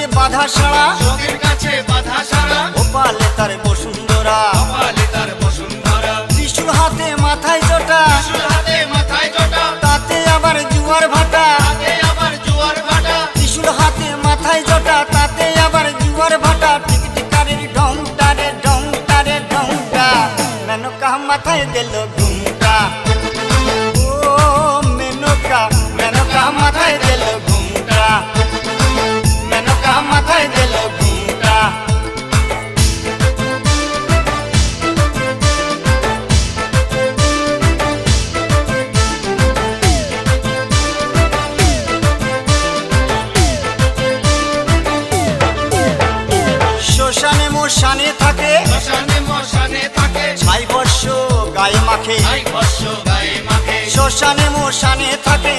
কাছে বাধা সারা, যোগের কাছে বাধা সারা, গোপালে তার বসুন্ধরা, কপালে তার বসুন্ধরা। ত্রিশূল হাতে মাথায় জটা, ত্রিশূল হাতে মাথায় জটা, তাতে আবার জুয়ার ভাটা। হাতে আবার জোয়ার ভাটা। ত্রিশূল হাতে মাথায় জটা, তাতে আবার জুয়ার ভাটা। টিকটিকারের ঢংটা রে ঢংটা রে ঢংটা, মেনকা মাথায় দিল ঘুমটা। ও মেনকা, মেনকা মাথায় দিল ঘুমটা, মেনকা মাথায় দিল ঘুমটা। শ্মশানে মশানে থাকে, শ্মশানে মশানে থাকে, ছাই বর্ষ গায়ে মাখে। ছাই বর্ষ গায়ে মাখে। শ্মশানে মশানে থাকে,